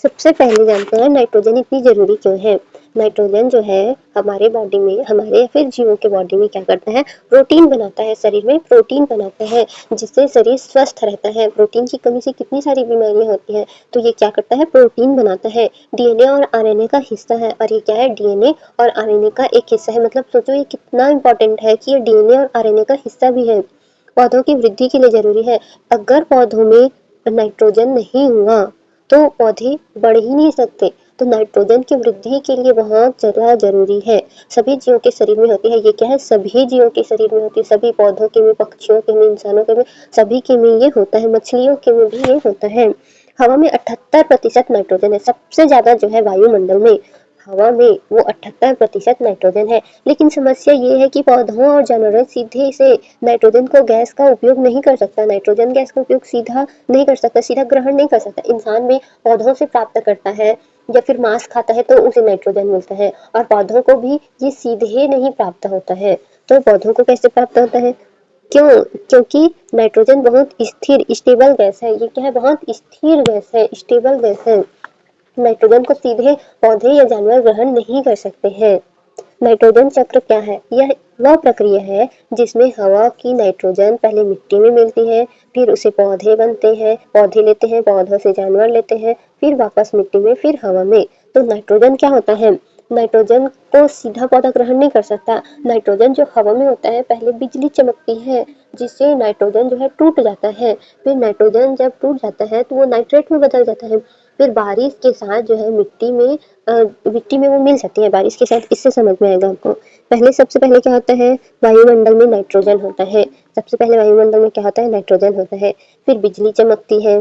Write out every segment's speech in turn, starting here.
सबसे पहले जानते हैं नाइट्रोजन इतनी जरूरी क्यों है। नाइट्रोजन जो है हमारे बॉडी में, हमारे या फिर जीवों के बॉडी में क्या करता है, प्रोटीन बनाता है, शरीर में प्रोटीन बनाता है जिससे शरीर स्वस्थ रहता है। प्रोटीन की कमी से कितनी सारी बीमारियां होती हैं, तो ये क्या करता है, प्रोटीन बनाता है। डीएनए और आरएनए का हिस्सा है, और ये क्या है, डीएनए और आरएनए का एक हिस्सा है। मतलब सोचो ये कितना इंपॉर्टेंट है कि ये डीएनए और आरएनए का हिस्सा भी है। पौधों की वृद्धि के लिए जरूरी है। अगर पौधों में नाइट्रोजन नहीं हुआ तो पौधे बढ़ ही नहीं सकते। तो नाइट्रोजन की वृद्धि के लिए बहुत ज़्यादा जरूरी है। सभी जीवों के शरीर में होती है। ये क्या है, सभी जीवों के शरीर में होती है। सभी पौधों के में, पक्षियों के में, इंसानों के में, सभी के में ये होता है। मछलियों के में भी ये होता है। हवा में 78% नाइट्रोजन है। सबसे ज्यादा जो है वायुमंडल में, हवा में वो 78% नाइट्रोजन है। लेकिन समस्या ये है कि पौधों और जानवरों सीधे से नाइट्रोजन को गैस का उपयोग नहीं कर सकता। नाइट्रोजन गैस का उपयोग सीधा नहीं कर सकता, सीधा ग्रहण नहीं कर सकता। इंसान भी पौधों से प्राप्त करता है या फिर मांस खाता है तो उसे नाइट्रोजन मिलता है, और पौधों को भी ये सीधे नहीं प्राप्त होता है। तो पौधों को कैसे प्राप्त होता है, क्यों, क्योंकि नाइट्रोजन बहुत स्थिर स्टेबल गैस है। ये क्या है, बहुत स्थिर गैस है, स्टेबल गैस है। नाइट्रोजन को सीधे पौधे या जानवर ग्रहण नहीं कर सकते हैं। नाइट्रोजन चक्र क्या है, यह वह प्रक्रिया है जिसमें हवा की नाइट्रोजन पहले मिट्टी में मिलती है, फिर उसे पौधे बनते हैं, पौधे लेते हैं, पौधों से जानवर लेते हैं, फिर वापस मिट्टी में, फिर हवा में। तो नाइट्रोजन क्या होता है, नाइट्रोजन को सीधा पौधा ग्रहण नहीं कर सकता। नाइट्रोजन जो हवा में होता है, पहले बिजली चमकती है जिससे नाइट्रोजन जो है टूट जाता है। फिर नाइट्रोजन जब टूट जाता है तो वो नाइट्रेट में बदल जाता है। फिर बारिश के साथ जो है मिट्टी में वो मिल जाती है बारिश के साथ। इससे समझ में आएगा आपको। पहले सबसे पहले क्या होता है, वायुमंडल में नाइट्रोजन होता है। सबसे पहले वायुमंडल में क्या होता है, नाइट्रोजन होता है। फिर बिजली चमकती है,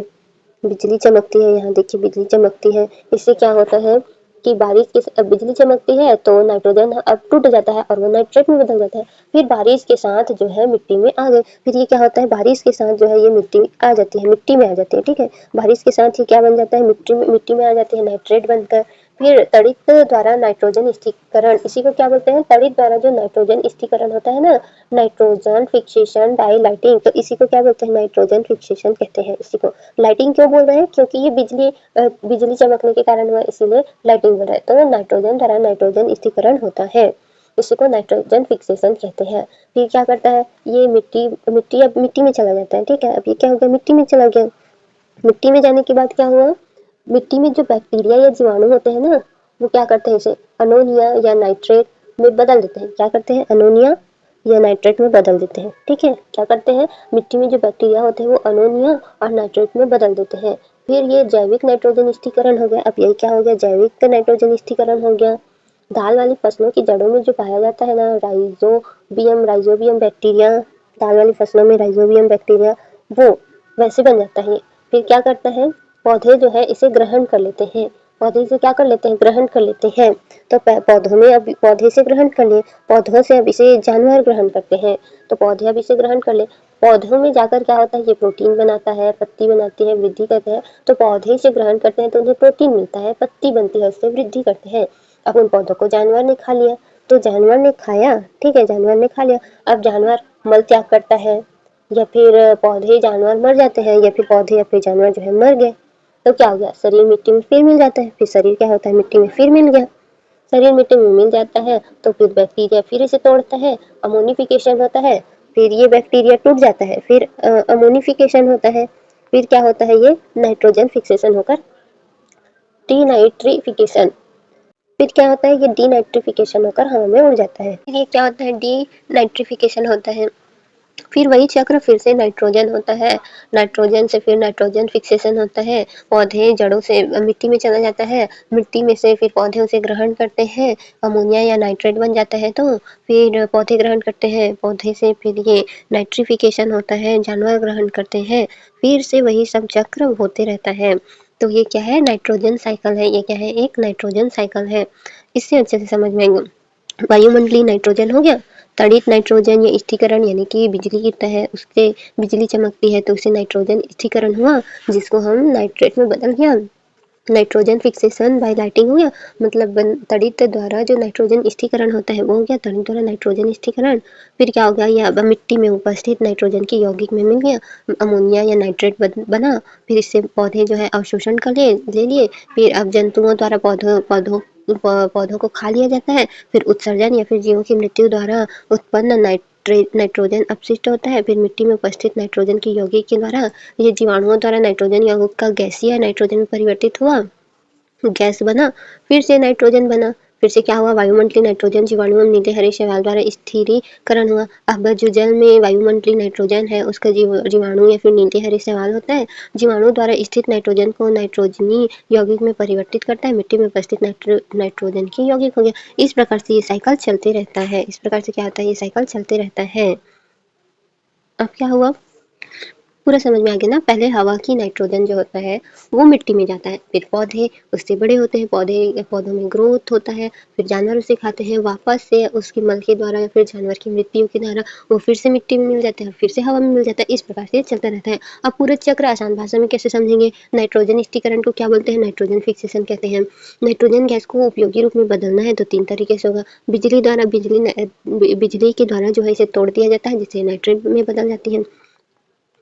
बिजली चमकती है, यहाँ देखिए बिजली चमकती है। इससे क्या होता है कि बिजली चमकती है तो नाइट्रोजन अब टूट जाता है और वो नाइट्रेट में बदल जाता है। फिर बारिश के साथ जो है मिट्टी में आ गए। फिर ये क्या होता है, बारिश के साथ जो है ये मिट्टी आ जाती है, मिट्टी में आ जाती है। ठीक है, बारिश के साथ ये क्या बन जाता है, मिट्टी में आ जाती है, नाइट्रेट बनकर। फिर तड़ित द्वारा नाइट्रोजन स्थिरीकरण, इसी को क्या बोलते हैं, तड़ित द्वारा जो नाइट्रोजन स्थिरीकरण होता है ना, नाइट्रोजन फिक्सेशन बाय लाइटिंग, तो इसी को क्या बोलते हैं, नाइट्रोजन फिक्सेशन कहते हैं इसी को। लाइटिंग क्यों बोल रहे हैं, क्योंकि ये बिजली चमकने के कारण हुआ, इसीलिए लाइटिंग बोल रहा है। तो नाइट्रोजन द्वारा नाइट्रोजन स्थिरीकरण होता है, इसी को नाइट्रोजन फिक्सेशन कहते हैं। फिर क्या करता है, ये मिट्टी अब मिट्टी में चला जाता है। ठीक है, अब ये क्या हो गया, मिट्टी में चला गया। मिट्टी में जाने के बाद क्या हुआ, मिट्टी में जो बैक्टीरिया या जीवाणु होते हैं ना, वो क्या करते हैं, इसे अमोनिया या नाइट्रेट में बदल देते हैं। क्या करते हैं, अमोनिया या नाइट्रेट में बदल देते हैं। ठीक है, क्या करते हैं, मिट्टी में जो बैक्टीरिया होते हैं वो अमोनिया और नाइट्रेट में बदल देते हैं। फिर ये जैविक नाइट्रोजन स्थिरीकरण हो गया। अब यही क्या हो गया, जैविक नाइट्रोजन स्थिरीकरण हो गया। दाल वाली फसलों की जड़ों में जो पाया जाता है ना, राइजोबियम बैक्टीरिया, दाल वाली फसलों में राइजोबियम बैक्टीरिया, वो वैसे बन जाता है। फिर क्या करता है, पौधे जो है इसे ग्रहण कर लेते हैं। पौधे से क्या कर लेते हैं, ग्रहण कर लेते हैं। तो पौधों में अब पौधे से ग्रहण कर ले, पौधों से अब इसे जानवर ग्रहण करते हैं। तो पौधे अब इसे ग्रहण कर ले, पौधों में जाकर क्या होता है, ये प्रोटीन बनाता है, पत्ती बनाती है, वृद्धि करते हैं। तो पौधे इसे ग्रहण करते हैं तो उन्हें प्रोटीन मिलता है, पत्ती बनती है, उससे वृद्धि करते हैं। अब उन पौधों को जानवर ने खा लिया, तो जानवर ने खाया, ठीक है, जानवर ने खा लिया। अब जानवर मल त्याग करता है, या फिर पौधे जानवर मर जाते हैं, या फिर पौधे या फिर जानवर जो है मर गए। तो क्या हो गया, शरीर मिट्टी में फिर मिल जाता है। फिर शरीर क्या होता है, मिट्टी में फिर मिल गया। शरीर मिट्टी में मिल जाता है तो फिर बैक्टीरिया फिर इसे तोड़ता है, अमोनिफिकेशन होता है। फिर ये बैक्टीरिया टूट जाता है, फिर अमोनिफिकेशन होता है। फिर क्या होता है, ये नाइट्रोजन फिक्सेशन होकर डीनाइट्रिफिकेशन। फिर क्या होता है, ये डीनाइट्रिफिकेशन होकर हवा में उड़ जाता है। फिर ये क्या होता है, डीनाइट्रिफिकेशन होता है। फिर वही चक्र फिर से नाइट्रोजन होता है, नाइट्रोजन से फिर नाइट्रोजन फिक्सेशन होता है। पौधे जड़ों से मिट्टी में चला जाता है, मिट्टी में से फिर पौधे उसे ग्रहण करते हैं, अमोनिया या नाइट्रेट बन जाता है। तो फिर पौधे ग्रहण करते हैं, पौधे से फिर ये नाइट्रिफिकेशन होता है, जानवर ग्रहण करते हैं। फिर से वही सब चक्र होते रहता है। तो ये क्या है, नाइट्रोजन साइकिल है। ये क्या है, एक नाइट्रोजन साइकिल है। इससे अच्छे से समझ में आएगा। वायुमंडलीय नाइट्रोजन हो गया, तड़ित नाइट्रोजन या स्थिरीकरण, यानी कि बिजली गिरता है उससे बिजली चमकती है तो उससे नाइट्रोजन स्थिरीकरण हुआ, जिसको हम नाइट्रेट में बदल गया। नाइट्रोजन फिक्सेशन बाय लाइटिंग हो गया, मतलब तड़ित द्वारा जो नाइट्रोजन स्थिरीकरण होता है वो हो गया, तड़ित द्वारा नाइट्रोजन स्थिरीकरण। फिर क्या हो गया, ये अब मिट्टी में उपस्थित नाइट्रोजन की यौगिक में मिल गया, अमोनिया या नाइट्रेट बना। फिर इससे पौधे जो है अवशोषण कर ले लिए। फिर अब जंतुओं द्वारा पौधों को खा लिया जाता है। फिर उत्सर्जन या फिर जीवों की मृत्यु द्वारा उत्पन्न नाइट्रोजन अपशिष्ट होता है। फिर मिट्टी में उपस्थित नाइट्रोजन की यौगिक के द्वारा ये जीवाणुओं द्वारा नाइट्रोजन यौगिक का गैसीय नाइट्रोजन में परिवर्तित हुआ, गैस बना। फिर से नाइट्रोजन बना। फिर से क्या हुआ, वायुमंडलीय नाइट्रोजन जीवाणुओं नीले हरे शैवाल द्वारा स्थिरीकरण हुआ। अब जो जल में वायुमंडलीय नाइट्रोजन है उसका जीवाणु या फिर नीले हरे शैवाल होता है, जीवाणु द्वारा स्थित नाइट्रोजन को नाइट्रोजनी यौगिक में परिवर्तित करता है, मिट्टी में उपस्थित नाइट्रोजन की यौगिक हो गया। इस प्रकार से ये साइकिल चलते रहता है। इस प्रकार से क्या होता है, ये साइकिल चलते रहता है। अब क्या हुआ, पूरा समझ में आ गया ना। पहले हवा की नाइट्रोजन जो होता है वो मिट्टी में जाता है, फिर पौधे उससे बड़े होते हैं, पौधों में ग्रोथ होता है, फिर जानवर उसे खाते हैं, वापस से उसके मल के द्वारा या फिर जानवर की मृत्यु के द्वारा वो फिर से मिट्टी में मिल जाता है, फिर से हवा में मिल जाता है। इस प्रकार से चलता रहता है। अब पूरा चक्र आसान भाषा में कैसे समझेंगे, नाइट्रोजन स्थिरीकरण को क्या बोलते हैं, नाइट्रोजन फिक्सेशन कहते हैं। नाइट्रोजन गैस को उपयोगी रूप में बदलना है तो 3 तरीके से होगा। बिजली के द्वारा जो है इसे तोड़ दिया जाता है जिससे नाइट्रेट में बदल जाती है।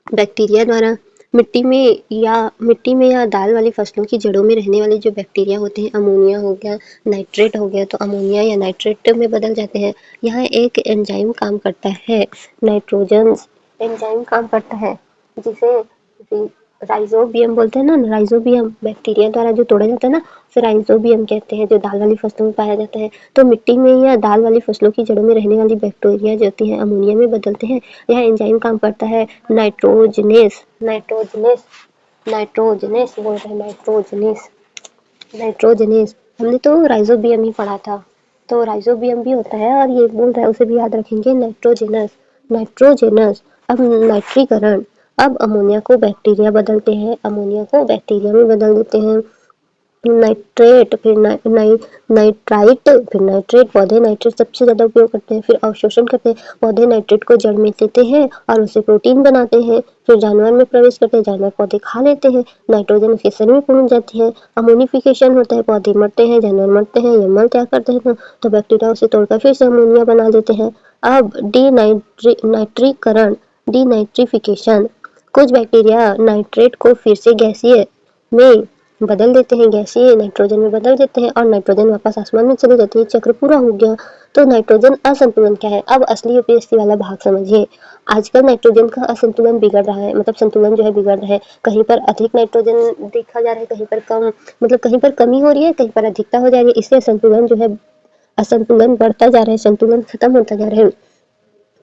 बैक्टीरिया द्वारा मिट्टी में या दाल वाली फसलों की जड़ों में रहने वाले जो बैक्टीरिया होते हैं, अमोनिया हो गया, नाइट्रेट हो गया, तो अमोनिया या नाइट्रेट में बदल जाते हैं। यहाँ एक एंजाइम काम करता है, नाइट्रोजन एंजाइम काम करता है जिसे राइजोबियम बोलते हैं ना। राइजोबियम बैक्टीरिया द्वारा जो तोड़ा जाता है ना उसे राइजोबियम कहते हैं, जो दाल वाली फसलों में पाया जाता है। तो मिट्टी में या दाल वाली फसलों की जड़ों में रहने वाली बैक्टीरिया जो होती हैं अमोनिया में बदलते हैं। यह एंजाइम काम करता है नाइट्रोजनेस नाइट्रोजनेस बोल रहे हैं, नाइट्रोजनेस। हमने तो राइजोबियम ही पढ़ा था, तो राइजोबियम भी होता है और ये बोल रहा है उसे भी याद रखेंगे, नाइट्रोजनस। अब नाइट्रीकरण, अब अमोनिया को बैक्टीरिया बदलते हैं, अमोनिया को बैक्टीरिया में बदल देते हैं। नाइट्रेट, फिर नाइट्राइट, फिर नाइट्रेट। पौधे नाइट्रेट सबसे ज़्यादा उपयोग करते हैं। फिर अवशोषण करते हैं, पौधे नाइट्रेट को जड़ में लेते हैं और उससे प्रोटीन बनाते हैं। फिर जानवर में प्रवेश करते हैं, जानवर पौधे खा लेते हैं, नाइट्रोजन उसके शरीर में पहुंच जाती है। अमोनिफिकेशन होता है, पौधे मरते हैं, जानवर मरते हैं, ये मल त्याग करते हैं तो बैक्टीरिया उसे तोड़कर फिर से अमोनिया बना देते हैं। अब नाइट्रीकरण, डीनाइट्रिफिकेशन, कुछ बैक्टीरिया नाइट्रेट को फिर से गैसीय में बदल देते हैं, गैसीय नाइट्रोजन में बदल देते हैं और नाइट्रोजन वापस आसमान में चली जाती है। चक्र पूरा हो गया। तो नाइट्रोजन असंतुलन क्या है, अब असली यूपीएससी वाला भाग समझिए। आजकल नाइट्रोजन का असंतुलन बिगड़ रहा है, मतलब संतुलन जो है बिगड़ रहा है। कहीं पर अधिक नाइट्रोजन देखा जा रहा है, कहीं पर कम, मतलब कहीं पर कमी हो रही है, कहीं पर अधिकता हो जा रही है। इसलिए संतुलन जो है, असंतुलन बढ़ता जा रहा है, संतुलन खत्म होता जा रहा है।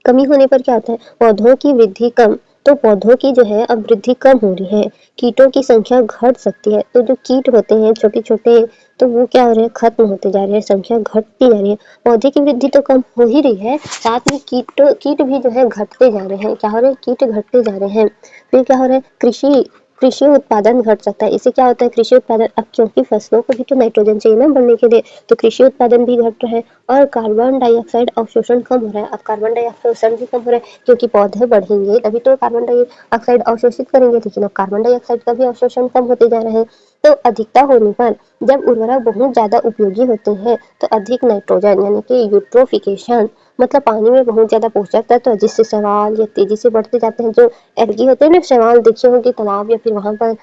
कमी होने पर क्या होता है, पौधों की वृद्धि कम, तो पौधों की जो है अब वृद्धि कम हो रही है। कीटों की संख्या घट सकती है, तो जो कीट होते हैं छोटे छोटे, तो वो क्या हो रहे हैं, खत्म होते जा रहे हैं, संख्या घटती जा रही है। पौधे की वृद्धि तो कम हो ही रही है, साथ में कीट भी जो है घटते जा रहे हैं। क्या हो रहे हैं, कीट घटते जा रहे हैं। फिर क्या हो रहा है, कृषि उत्पादन घट सकता है। इससे क्या होता है, कृषि उत्पादन, अब क्योंकि फसलों को भी तो नाइट्रोजन चाहिए ना बढ़ने के लिए, तो कृषि उत्पादन भी घट रहा है और कार्बन डाइऑक्साइड अवशोषण कम हो रहा है। अब कार्बन डाइऑक्साइड भी कम हो रहा है क्योंकि पौधे बढ़ेंगे तभी तो कार्बन डाइऑक्साइड अवशोषित करेंगे, लेकिन अब कार्बन डाइऑक्साइड का भी अवशोषण कम होते जा रहा है। तो अधिकता होने पर जब उर्वरक बहुत ज्यादा उपयोगी होते हैं तो अधिक नाइट्रोजन यानी कि यूट्रोफिकेशन, मतलब पानी में बहुत ज्यादा पोषक तत्व है जिससे शैवाल या तेजी से बढ़ते जाते हैं। जो एल्गी होते हैं ना, शैवाल देखे होंगे तालाब या फिर वहां पर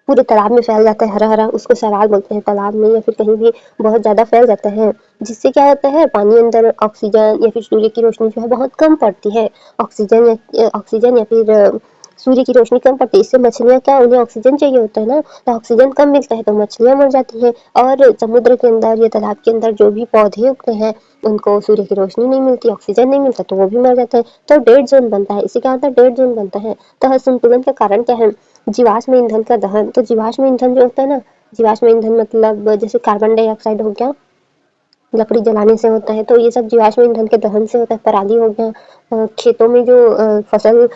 पूरे तालाब में फैल जाता है हरा हरा, उसको शैवाल बोलते हैं। तालाब में या फिर कहीं भी बहुत ज़्यादा फैल जाता है, जिससे क्या होता है, पानी अंदर ऑक्सीजन या फिर सूर्य की रोशनी जो है बहुत कम पड़ती है। ऑक्सीजन या फिर सूर्य की रोशनी कम पड़ती है, इससे मछलियाँ क्या, उन्हें ऑक्सीजन चाहिए होता है ना, तो ऑक्सीजन कम मिलता है तो मछलियाँ मर जाती हैं। और समुद्र के अंदर या तालाब के अंदर जो भी पौधे उगते हैं उनको सूर्य की रोशनी नहीं मिलती, ऑक्सीजन नहीं मिलता तो वो भी मर जाते हैं। तो डेड जोन बनता है। इससे क्या होता है, डेड जोन बनता है। तो असंतुलन का कारण क्या है, जीवाश्म ईंधन का दहन। तो जीवाश्म ईंधन जो होता है ना, जीवाश्म ईंधन मतलब जैसे कार्बन डाइऑक्साइड हो गया, लकड़ी जलाने से होता है, तो ये सब जीवाश्म ईंधन के दहन से होता है। पराली हो गया, खेतों में जो फसल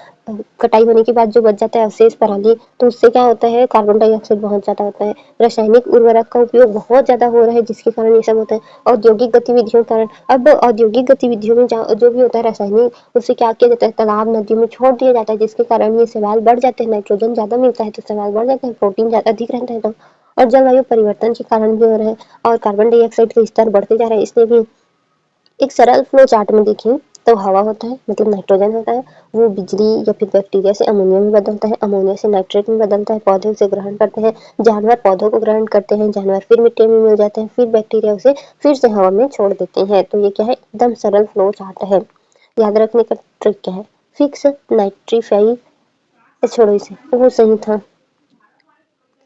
कटाई होने के बाद जो बच जाता है अवशेष पराली, तो उससे क्या होता है, कार्बन डाइऑक्साइड बहुत ज़्यादा होता है। रासायनिक उर्वरक का उपयोग बहुत ज़्यादा हो रहा है जिसके कारण ये सब होता है। औद्योगिक गतिविधियों के कारण, अब औद्योगिक गतिविधियों में जो भी होता है रासायनिक, उससे क्या किया जाता है, तालाब नदियों में छोड़ दिया जाता है जिसके कारण ये शैवाल बढ़ जाते हैं, नाइट्रोजन ज़्यादा मिलता है तो शैवाल बढ़ जाते हैं, प्रोटीन ज़्यादा अधिक रहता है तो। और जलवायु परिवर्तन के कारण भी हो रहा है और कार्बन डाइऑक्साइड के स्तर बढ़ते जा रहे हैं, इसलिए भी एक सरल फ्लो चार्ट में देखें तो हवा होता है, मतलब नाइट्रोजन होता है, वो बिजली या फिर बैक्टीरिया से अमोनिया में बदलता है, अमोनिया से नाइट्रेट में बदलता है, पौधे उसे ग्रहण करते हैं, जानवर पौधों को ग्रहण करते हैं, जानवर फिर मिट्टी में मिल जाते हैं, फिर बैक्टीरिया उसे फिर से हवा में छोड़ देते हैं। तो ये क्या है, एकदम सरल फ्लो चार्ट है। याद रखने का ट्रिक क्या है, फिक्स नाइट्रीफाई, छोड़ो इसे, वो सही था।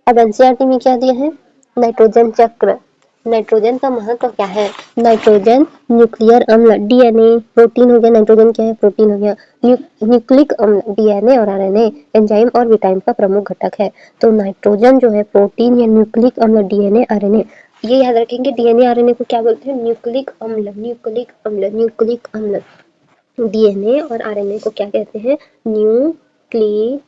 अब एनसीईआरटी में क्या दिया है, नाइट्रोजन चक्र। नाइट्रोजन का महत्व क्या है, नाइट्रोजन न्यूक्लियर अम्ल, डीएनए प्रोटीन हो गया, नाइट्रोजन क्या है, प्रोटीन हो गया, न्यूक्लिक अम्ल डीएनए और आरएनए, एंजाइम और विटामिन का प्रमुख घटक है। तो नाइट्रोजन जो है प्रोटीन या न्यूक्लिक अम्ल, डीएनए आरएनए, ये याद रखेंगे, डीएनए आरएनए को क्या बोलते हैं, न्यूक्लिक अम्ल, न्यूक्लिक अम्ल, न्यूक्लिक अम्ल। डीएनए और आरएनए को क्या कहते हैं, न्यूक्लिक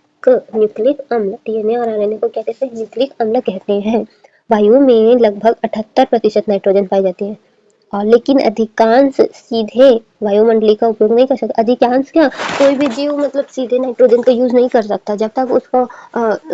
अम्ल। डीएनए और आरएनए को क्या कहते हैं, न्यूक्लिक अम्ल कहते हैं। वायु में लगभग 78% नाइट्रोजन पाई जाती है, और लेकिन अधिकांश सीधे वायुमंडलीय का उपयोग नहीं कर सकता। अधिकांश क्या, कोई भी जीव मतलब सीधे नाइट्रोजन का यूज नहीं कर सकता, जब तक उसको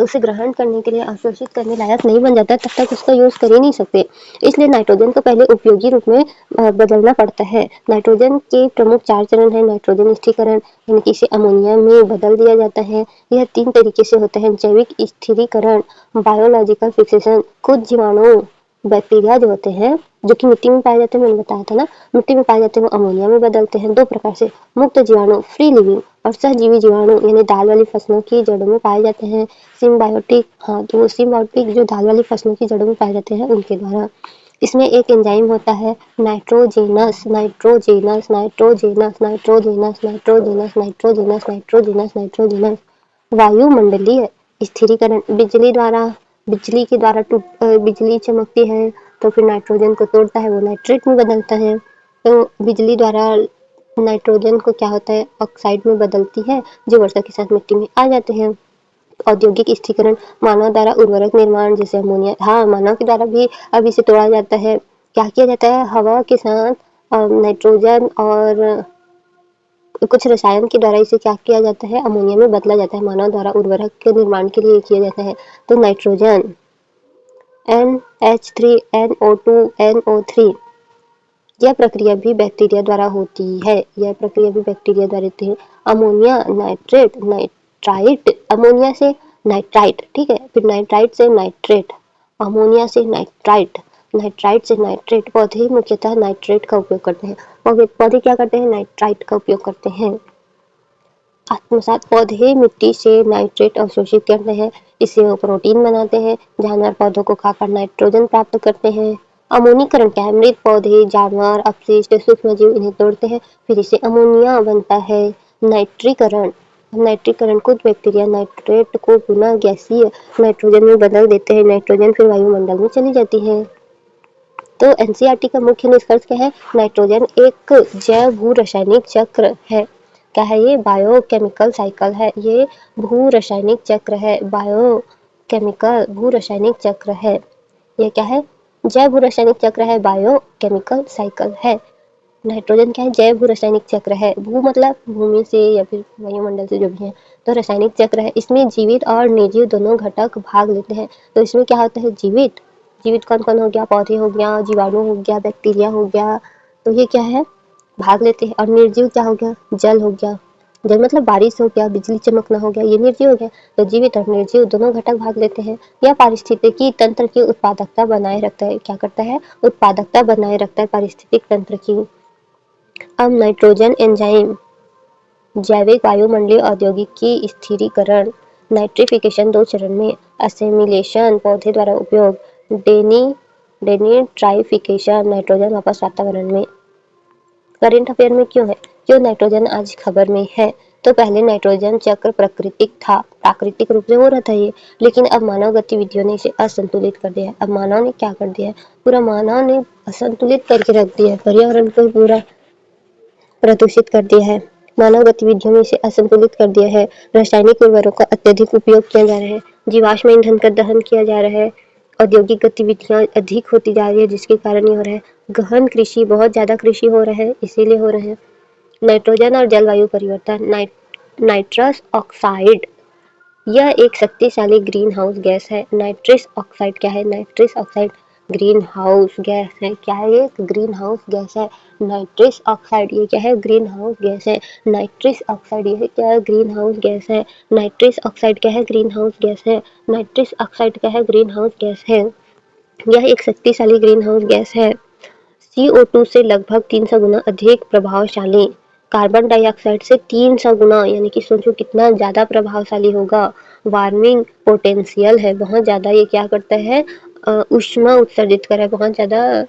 उसे ग्रहण करने के लिए अवशोषित करने लायक नहीं बन जाता, तब तक उसका यूज कर ही नहीं सकते। इसलिए नाइट्रोजन को पहले उपयोगी रूप में बदलना पड़ता है। नाइट्रोजन के प्रमुख 4 चरण है, नाइट्रोजन स्थिरीकरण, यानी कि इसे अमोनिया में बदल दिया जाता है। यह 3 तरीके से होता है, जैविक स्थिरीकरण, बायोलॉजिकल फिक्सेशन, कुछ जीवाणु बैक्टीरिया जो होते हैं, जो कि मिट्टी में पाए जाते हैं, मैंने बताया था ना, मिट्टी में पाए जाते हैं, वो अमोनिया में बदलते हैं। 2 प्रकार से, मुक्त जीवाणु फ्री लिविंग, और सहजीवी जीवाणु यानी दाल वाली फसलों की जड़ों में पाए जाते हैं। सिम्बायोटिक, हाँ तो वो सिम्बायोटिक जो दाल वाली फसलों की जड़ों में पाए जाते हैं उनके द्वारा। इसमें एक एंजाइम होता है nitrogenous, nitrogenous, nitrogenous, nitrogenous, nitrogenous, nitrogenous, nitrogenous, nitrogenous. वायुमंडलीय स्थिरीकरण, बिजली के द्वारा बिजली चमकती है तो फिर नाइट्रोजन को तोड़ता है, वो नाइट्रेट में बदलता है। तो बिजली द्वारा नाइट्रोजन को क्या होता है, ऑक्साइड में बदलती है, जो वर्षा के साथ मिट्टी में आ जाते हैं। औद्योगिक स्थिरीकरण, मानव द्वारा उर्वरक निर्माण जैसे अमोनिया, हाँ मानव के द्वारा भी अब इसे तोड़ा जाता है। क्या किया जाता है, हवा के साथ नाइट्रोजन और कुछ रसायन के द्वारा इसे क्या किया जाता है, अमोनिया में बदला जाता है, मानव द्वारा उर्वरक के निर्माण के लिए किया जाता है। तो नाइट्रोजन NH3NO2NO3, यह प्रक्रिया भी बैक्टीरिया द्वारा होती है, यह प्रक्रिया भी बैक्टीरिया द्वारा होती है। अमोनिया नाइट्रेट, नाइट्राइट, अमोनिया से नाइट्राइट, ठीक है, फिर नाइट्राइट से नाइट्रेट, अमोनिया से नाइट्राइट, नाइट्राइट से नाइट्रेट। पौधे मुख्यतः नाइट्रेट का उपयोग करते हैं, पौधे क्या करते हैं, नाइट्राइट का उपयोग करते हैं। आत्मसात, पौधे मिट्टी से नाइट्रेट अवशोषित करते हैं, इससे वो प्रोटीन बनाते हैं। जानवर पौधों को खाकर नाइट्रोजन प्राप्त करते हैं। अमोनीकरण क्या है, मृत पौधे, जानवर, अपशिष्ट, सूक्ष्मजीव इन्हें तोड़ते हैं, फिर इसे अमोनिया बनता है। नाइट्रीकरण, नाइट्रीकरण, कुछ बैक्टीरिया नाइट्रेट को पुनः गैसीय नाइट्रोजन में बदल देते हैं, नाइट्रोजन फिर वायुमंडल में चली जाती है। तो एनसीईआरटी का मुख्य निष्कर्ष क्या है, नाइट्रोजन एक जैव भू रासायनिक चक्र है। क्या है ये, बायोकेमिकल साइकिल है, ये भू रासायनिक चक्र है, बायोकेमिकल भू रासायनिक चक्र है। ये क्या है, जैव भू रासायनिक चक्र है, बायोकेमिकल साइकिल है। नाइट्रोजन क्या है, जैव भू रासायनिक चक्र है, भू मतलब भूमि से या फिर वायुमंडल से जो भी है, तो रासायनिक चक्र है, इसमें जीवित और निर्जीव दोनों घटक भाग लेते हैं। तो इसमें क्या होता है, जीवित, जीवित कौन कौन हो गया, पौधे हो गया, जीवाणु हो गया, बैक्टीरिया हो गया, तो ये क्या है, भाग लेते हैं। और निर्जीव क्या हो गया, जल हो गया, जल मतलब बारिश हो गया, बिजली चमकना हो गया, ये निर्जीव हो गया। तो जीवित और निर्जीव दोनों घटक भाग लेते हैं। यह पारिस्थितिकी तंत्र की उत्पादकता बनाए रखता है, क्या करता है, उत्पादकता बनाए रखता है पारिस्थितिक तंत्र की। अब नाइट्रोजन एंजाइम, जैविक, वायुमंडलीय, औद्योगिक की स्थिरीकरण, नाइट्रिफिकेशन 2 चरण में, असेमिलेशन पौधे द्वारा उपयोग, डेनिट्राइफिकेशन नाइट्रोजन वापस वातावरण में। करंट अफेयर में क्यों है, क्यों नाइट्रोजन आज खबर में है, तो पहले नाइट्रोजन चक्र प्राकृतिक रूप से हो रहा था ये, लेकिन अब मानव गतिविधियों ने इसे असंतुलित कर दिया है। अब मानव ने क्या कर दिया है, पूरा मानव ने असंतुलित करके रख दिया है, पर्यावरण को पूरा प्रदूषित कर दिया है, मानव गतिविधियों में इसे असंतुलित कर दिया है। रासायनिक उर्वरकों का अत्यधिक उपयोग किया जा रहा है, जीवाश्म ईंधन का दहन किया जा रहा है, औद्योगिक गतिविधियां अधिक होती जा रही है, जिसके कारण ये हो रहा है। गहन कृषि, बहुत ज्यादा कृषि हो रहा है, इसीलिए हो रहा है। नाइट्रोजन और जलवायु परिवर्तन, नाइट्रस ऑक्साइड यह एक शक्तिशाली ग्रीन हाउस गैस है। नाइट्रस ऑक्साइड क्या है? Nitrous oxide green house gas है। क्या है ये? ग्रीन हाउस गैस है। नाइट्रस ऑक्साइड ये क्या है? ग्रीन हाउस गैस है। नाइट्रस ऑक्साइड ये क्या है? ग्रीन हाउस गैस है। नाइट्रस ऑक्साइड क्या है? ग्रीन हाउस गैस है। नाइट्रस ऑक्साइड क्या है? ग्रीन हाउस गैस है। यह एक शक्तिशाली ग्रीन हाउस गैस है। CO2 से लगभग 300 गुना अधिक प्रभावशाली, कार्बन डाइऑक्साइड से 300 गुना, यानी कि सोचो कितना ज़्यादा प्रभावशाली होगा। वार्मिंग पोटेंशियल है, बहुत ज़्यादा ये क्या करता है? ऊष्मा उत्सर्जित कर रहा है, बहुत ज़्यादा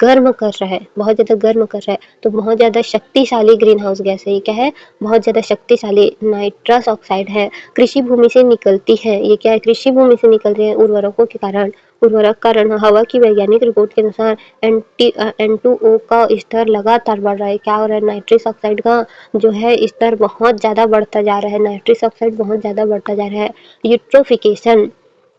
गर्म कर रहा है, बहुत ज़्यादा गर्म कर रहा है। तो बहुत ज़्यादा शक्तिशाली ग्रीन हाउस गैस है। ये क्या है? बहुत ज़्यादा शक्तिशाली। नाइट्रस ऑक्साइड है, कृषि भूमि से निकलती है। ये क्या है? कृषि भूमि से निकल रही है उर्वरकों के कारण। उर्वरक कारण हवा की वैज्ञानिक रिपोर्ट के अनुसार N2O का स्तर लगातार बढ़ रहा है। क्या हो रहा है? नाइट्रस ऑक्साइड का जो है स्तर बहुत ज़्यादा बढ़ता जा रहा है। नाइट्रस ऑक्साइड बहुत ज़्यादा बढ़ता जा रहा है। यूट्रोफिकेशन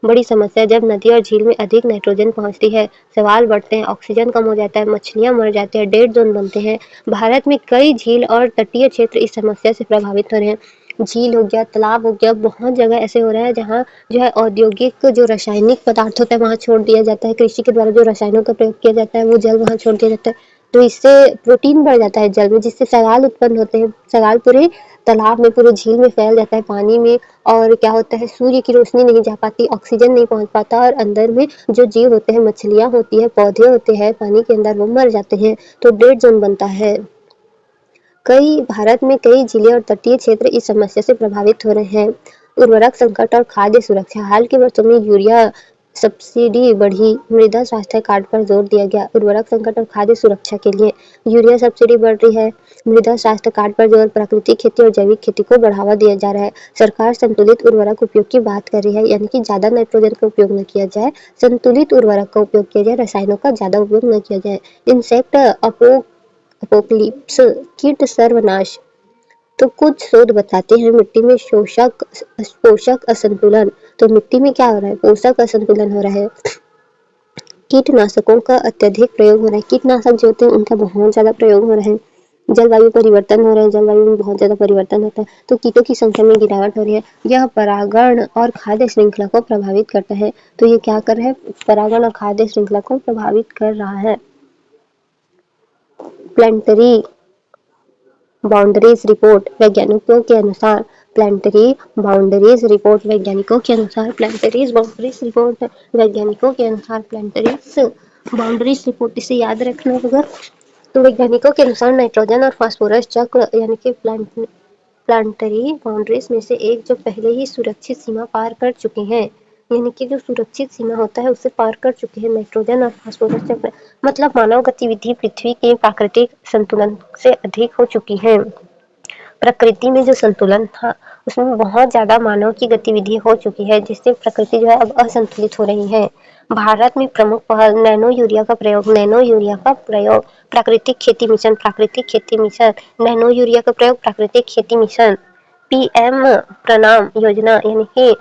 बड़ी समस्या। जब नदी और झील में अधिक नाइट्रोजन पहुंचती है, सवाल बढ़ते हैं, ऑक्सीजन कम हो जाता है, मछलियां मर जाती हैं, डेड जोन बनते हैं। भारत में कई झील और तटीय क्षेत्र इस समस्या से प्रभावित हो रहे हैं। झील हो गया, तालाब हो गया, बहुत जगह ऐसे हो रहा है जहाँ जो है औद्योगिक जो रासायनिक पदार्थ होता है वहाँ छोड़ दिया जाता है। कृषि के द्वारा जो रसायनों का प्रयोग किया जाता है वो जल वहाँ छोड़ दिया जाता है। तो इससे प्रोटीन बढ़ जाता है जल में, जिससे सवाल उत्पन्न होते हैं। सवाल पूरे तालाब में, पूरे झील में फैल जाता है, पानी में। और क्या होता है? सूर्य की रोशनी नहीं जा पाती, ऑक्सीजन नहीं पहुंच पाता और अंदर में जो जीव होते हैं, मछलियां होती है, पौधे होते हैं पानी के अंदर, वो मर जाते हैं। तो डेड जोन बनता है। कई भारत में कई जिले और तटीय क्षेत्र इस समस्या से प्रभावित हो रहे हैं। उर्वरक संकट और खाद्य सुरक्षा। हाल के वर्षों में यूरिया सब्सिडी बढ़ी, मृदा स्वास्थ्य कार्ड पर जोर दिया गया। उर्वरक संकट और खाद्य सुरक्षा के लिए यूरिया सब्सिडी बढ़ रही है, मृदा स्वास्थ्य कार्ड पर जोर, प्राकृतिक खेती और जैविक खेती को बढ़ावा दिया जा रहा है। सरकार संतुलित उर्वरक उपयोग की बात कर रही है, यानी कि ज्यादा नाइट्रोजन का उपयोग न किया जाए, संतुलित उर्वरक का उपयोग किया जाए, रसायनों का ज्यादा उपयोग न किया जाए। इंसेक्ट अपोकलिप्स, कीट सर्वनाश। तो कुछ शोध बताते हैं मिट्टी में पोषक असंतुलन। तो मिट्टी में क्या हो रहा है? पोषक असंतुलन हो रहा है। कीटनाशकों का अत्यधिक प्रयोग हो रहा है। कीटनाशक जो होते हैं उनका बहुत ज्यादा प्रयोग हो रहा है। जलवायु परिवर्तन हो रहा है, जलवायु में बहुत ज्यादा परिवर्तन होता है, तो कीटों की संख्या में गिरावट हो रही है। यह परागण और खाद्य श्रृंखला को प्रभावित करता है। तो ये क्या कर रहा है? परागण और खाद्य श्रृंखला को प्रभावित कर रहा है। प्लांटरी बाउंड्रीज रिपोर्ट वैज्ञानिकों के अनुसार प्लांटरी बाउंड्रीज रिपोर्ट वैज्ञानिकों के अनुसार प्लांटरीज बाउंड्रीज रिपोर्ट वैज्ञानिकों के अनुसार प्लांटरीज बाउंड्रीज रिपोर्ट, इसे याद रखना होगा। तो वैज्ञानिकों के अनुसार नाइट्रोजन और फास्फोरस चक्र, यानी कि प्लांटरी बाउंड्रीज में से एक जो पहले ही सुरक्षित सीमा पार कर चुके हैं, यानी कि जो सुरक्षित सीमा होता है उससे पार कर चुके हैं नाइट्रोजन और फास्फोरस चक्र। मतलब मानव गतिविधि पृथ्वी के प्राकृतिक संतुलन से अधिक हो चुकी है। प्रकृति में जो संतुलन था उसमें बहुत ज्यादा मानव की गतिविधि हो चुकी है, जिससे प्रकृति जो है अब असंतुलित हो रही है। भारत में प्रमुख पहल नैनो यूरिया का प्रयोग। नैनो यूरिया का प्रयोग, प्राकृतिक खेती मिशन, प्राकृतिक खेती मिशन, नैनो यूरिया का प्रयोग, प्राकृतिक खेती मिशन। PM प्रणाम योजना, यानी कि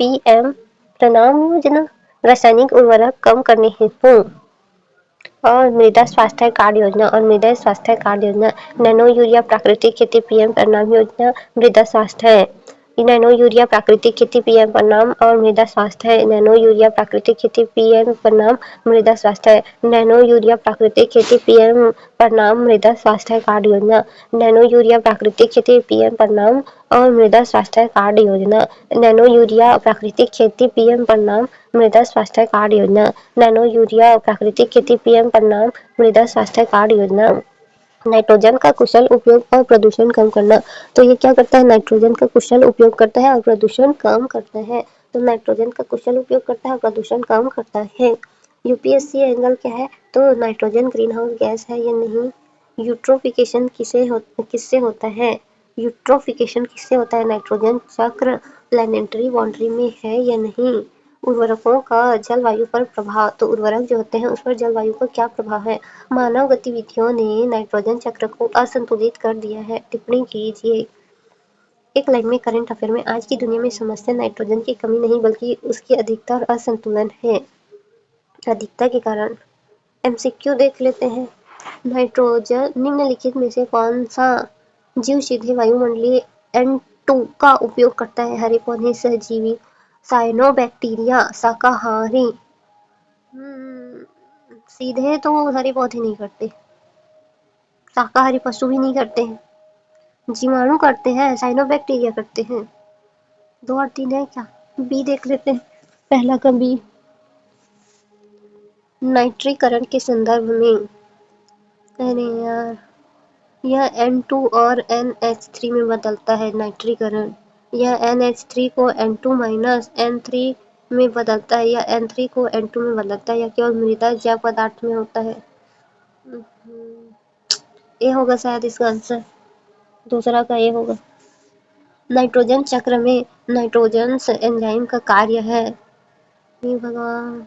PM प्रणाम योजना, रासायनिक उर्वरक कम करने हेतु, और मृदा स्वास्थ्य कार्ड योजना और मृदा स्वास्थ्य कार्ड योजना। नैनो यूरिया प्राकृतिक खेती PM प्रणाम योजना, मृदा स्वास्थ्य। नैनो यूरिया प्राकृतिक खेती PM प्रणाम और मृदा स्वास्थ्य। नैनो यूरिया प्राकृतिक खेती PM प्रणाम मृदा स्वास्थ्य। नैनो यूरिया प्राकृतिक खेती PM प्रणाम मृदा स्वास्थ्य कार्ड योजना। नैनो यूरिया प्राकृतिक खेती PM प्रणाम और मृदा स्वास्थ्य कार्ड योजना। नैनो यूरिया प्राकृतिक खेती PM प्रणाम मृदा स्वास्थ्य कार्ड योजना। नैनो यूरिया प्राकृतिक खेती PM प्रणाम मृदा स्वास्थ्य कार्ड योजना। नाइट्रोजन का कुशल उपयोग और प्रदूषण कम करना। तो ये क्या करता है? नाइट्रोजन का कुशल उपयोग करता है और प्रदूषण कम करता है। तो नाइट्रोजन का कुशल उपयोग करता है और प्रदूषण कम करता है। UPSC एंगल क्या है? तो नाइट्रोजन ग्रीन हाउस गैस है या नहीं? यूट्रोफिकेशन किससे होता है? यूट्रोफिकेशन किससे होता है? नाइट्रोजन चक्र प्लानेटरी बाउंड्री में है या नहीं? उर्वरकों का जलवायु पर प्रभाव। तो उर्वरक जो होते हैं उस पर जलवायु का क्या प्रभाव है? मानव गतिविधियों ने नाइट्रोजन चक्र को असंतुलित कर दिया है। टिप्पणी कीजिए। एक लाइन में करंट अफेयर में, आज की दुनिया में समस्या नाइट्रोजन की कमी नहीं बल्कि उसकी अधिकता और असंतुलन है। अधिकता के कारण MCQ देख लेते हैं। नाइट्रोजन निम्नलिखित में से कौन सा जीव सीधे वायुमंडलीय N2 का उपयोग करता है हरे पौधे सहजीवी। साइनोबैक्टीरिया शाकाहारी। सीधे तो हरे पौधे नहीं करते, शाकाहारी पशु भी नहीं करते हैं। जीवाणु करते हैं, साइनोबैक्टीरिया करते हैं। 2 और 3 है क्या? बी देख लेते हैं। पहला का बी, नाइट्रीकरण के संदर्भ में। अरे यार, यह N2 और NH3 में बदलता है नाइट्रीकरण। यह NH3 को N2 माइनस N3 में बदलता है या N3 को N2 में बदलता है या केवल मृदा जैव पदार्थ में होता है। ये होगा शायद इसका आंसर, दूसरा का ये होगा। नाइट्रोजन चक्र में नाइट्रोजन एंजाइम का कार्य है। हे भगवान।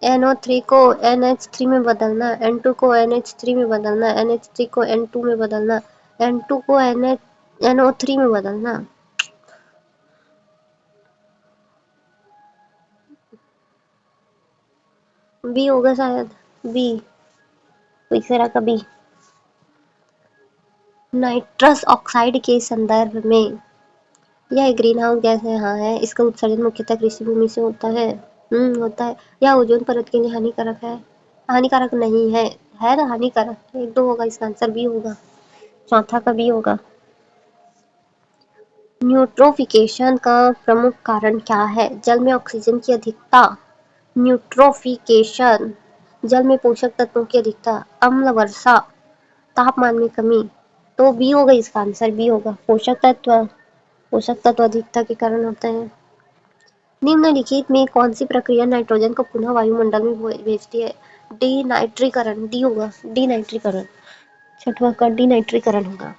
NO3 को NH3 में बदलना, N2 को NH3 में बदलना, NH3 को N2 में बदलना, N2 को NO3 में बदलना। बी होगा शायद, बी, तीसरा का बी। नाइट्रस ऑक्साइड के संदर्भ में। यह ग्रीन हाउस गैस है, हाँ है। इसका उत्सर्जन मुख्यतः कृषि भूमि से होता है। होता है। यह ओजोन परत के लिए हानिकारक है। हानिकारक नहीं है, है ना हानिकारक। 1-2 होगा, इसका आंसर बी होगा, चौथा का बी होगा। न्यूट्रोफिकेशन का प्रमुख कारण क्या है? जल में ऑक्सीजन की अधिकता। न्यूट्रोफिकेशन, जल में पोषक तत्वों की अधिकता, अम्ल वर्षा, तापमान में कमी। तो बी होगा इसका आंसर, बी होगा। पोषक तत्व अधिकता के कारण होते हैं। निम्नलिखित में कौन सी प्रक्रिया नाइट्रोजन को पुनः वायुमंडल में भेजती है? डीनाइट्रीकरण, डी होगा, डीनाइट्रीकरण। छठवां का डीनाइट्रीकरण होगा।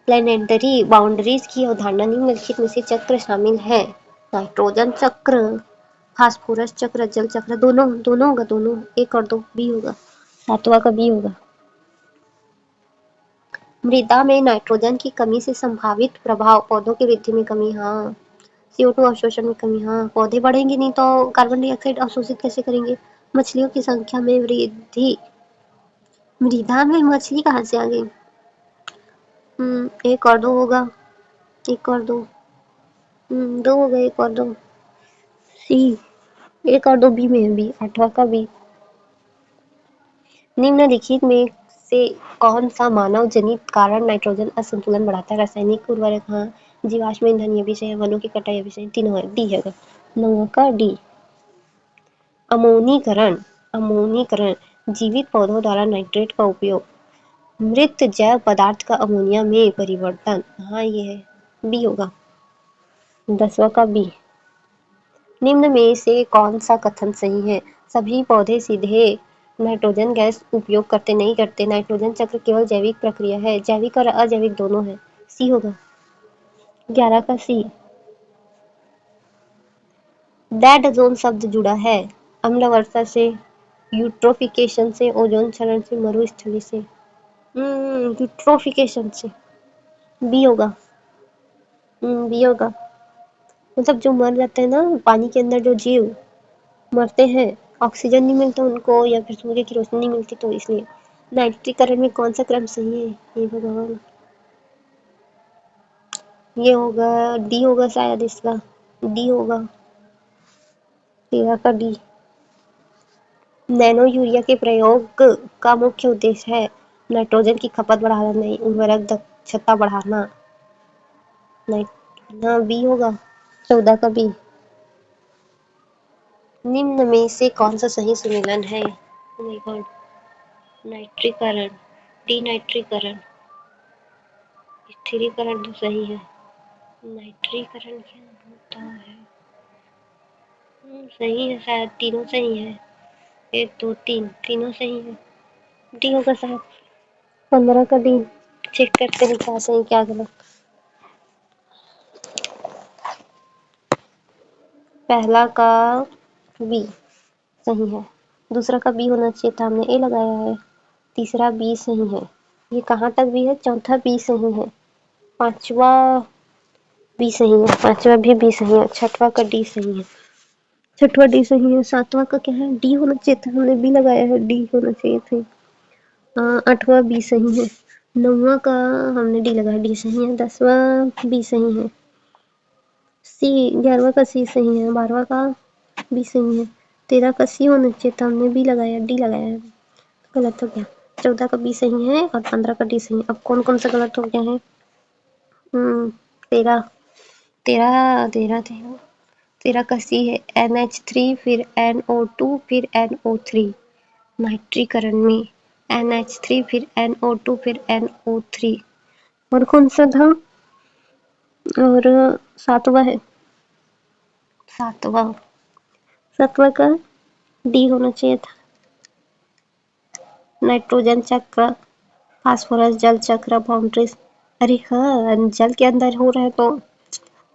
प्लेनेटरी बाउंड्रीज की अवधारणा निम्नलिखित में से चक्र शामिल है? नाइट्रोजन चक्र, फास्फोरस चक्र, जल चक्र। दोनों दोनों होगा, दोनों। 1 और 2, बी होगा, सातवां का बी होगा। मृदा में नाइट्रोजन की कमी से संभावित प्रभाव। पौधों की वृद्धि में कमी, हाँ। CO2 अवशोषण में कमी, हाँ। पौधे बढ़ेंगे नहीं तो कार्बन डाइऑक्साइड अवशोषित कैसे करेंगे? मछलियों की संख्या में वृद्धि। मृदा में मछली कहाँ से आ गई? 1 और 2 होगा, 1 और 2। 2 हो गए, 1 और 2। सी, 1 और 2 बी में है, बी, आठवां का बी। निम्नलिखित में से कौन सा मानव जनित कारण नाइट्रोजन असंतुलन बढ़ाता है? रासायनिक उर्वरक, हाँ। जीवाश्म ईंधन, ये भी सही है। वनों की कटाई, ये भी सही। तीनों है, डी है। 9 का डी। अमोनीकरण, अमोनीकरण, जीवित पौधों द्वारा नाइट्रेट का उपयोग। मृत जैव पदार्थ का अमोनिया में परिवर्तन, हाँ ये है, बी होगा, 10वां का बी। निम्न में से कौन सा कथन सही है? सभी पौधे सीधे नाइट्रोजन गैस उपयोग करते नहीं करते। नाइट्रोजन चक्र केवल जैविक प्रक्रिया है, जैविक और अजैविक दोनों है। सी होगा, 11 का सी। डेड जोन शब्द जुड़ा है अम्ल वर्षा से, यूट्रोफिकेशन से, ओजोन क्षरण से, मरुस्थली से। यूट्रोफिकेशन से, बी होगा। बी होगा। मतलब जो मर जाते हैं ना पानी के अंदर, जो जीव मरते हैं, ऑक्सीजन नहीं मिलता उनको या फिर सूर्य की रोशनी नहीं मिलती, तो इसलिए। नाइट्रीकरण में कौन सा क्रम सही है? ये भगवान, ये होगा, डी होगा शायद इसका, डी होगा, 13 का डी। नैनो यूरिया के प्रयोग का मुख्य उद्देश्य है नाइट्रोजन की खपत बढ़ाना, नहीं, उर्वरक दक्षता बढ़ाना। हाँ, बी होगा, 14 का बी। निम्न में से कौन सा सही सम्मेलन है? Oh my God, नाइट्रीकरण, डीनाइट्रीकरण, स्थिरीकरण तो सही है। नाइट्रीकरण क्या होता है? सही है शायद, तीनों सही है। 1 2 3, तीनों सही है। डी होगा शायद, 15 का डी। चेक करते हैं क्या सही क्या गलत। पहला का बी सही है, दूसरा का बी होना चाहिए था, हमने ए लगाया है। तीसरा बी सही है। ये कहाँ तक बी है? चौथा बी सही है, पांचवा बी सही है, पांचवा भी बी सही है, छठवां का डी सही है, छठवां डी सही है। सातवां का क्या है? डी होना चाहिए था, हमने बी लगाया है, डी होना चाहिए थे। आठवां बी सही है, 9वां का हमने डी लगाया, डी सही है। 10वां बी सही है। सी 11वां का सी सही है। 12वां का बी सही है। 13 का सी होना चाहिए था, हमने बी लगाया, डी लगाया, गलत हो गया। 14 का बी सही है और 15 का डी सही है। अब कौन कौन सा गलत हो गया है? 13 13 13 13 13 का सी है NH3 फिर NO2 फिर NO3, नाइट्रीकरण में NH3 फिर NO2 फिर NO3। और कौन सा था? और 7वां है, 7वां 7वां का डी होना चाहिए था, नाइट्रोजन चक्र, फास्फोरस जल चक्र, बाउंड्रीज। अरे हाँ, जल के अंदर हो रहा है तो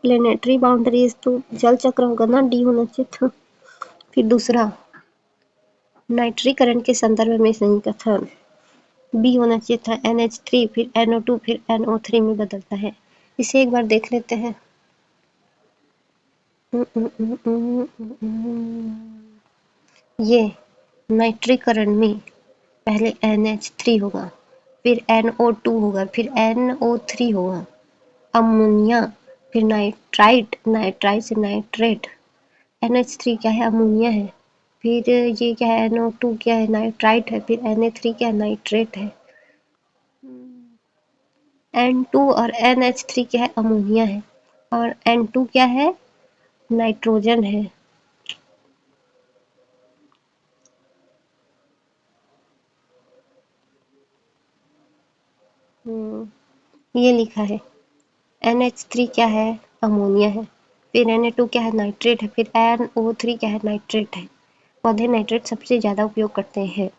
प्लेनेटरी बाउंड्रीज तो जल चक्र होगा ना, डी होना चाहिए था। फिर दूसरा नाइट्रीकरण के संदर्भ में सही कथन, बी होना चाहिए था। NH3 फिर NO2 फिर NO3 में बदलता है। इसे एक बार देख लेते हैं। ये नाइट्रीकरण में पहले NH3 होगा, फिर NO2 होगा, फिर NO3 होगा, अमोनिया, फिर नाइट्राइट, नाइट्राइट से नाइट्रेट। NH3 क्या है? अमोनिया है। फिर ये क्या है? NO2 क्या है? नाइट्राइट है। फिर Na3 क्या है? नाइट्रेट है। N2 और NH3 क्या है? अमोनिया है। और N2 क्या है? नाइट्रोजन है। ये लिखा है। NH3 क्या है? अमोनिया है। फिर Na2 क्या है? नाइट्रेट है। फिर NO3 क्या है? नाइट्रेट है। पौधे नाइट्रेट सबसे ज़्यादा उपयोग करते हैं।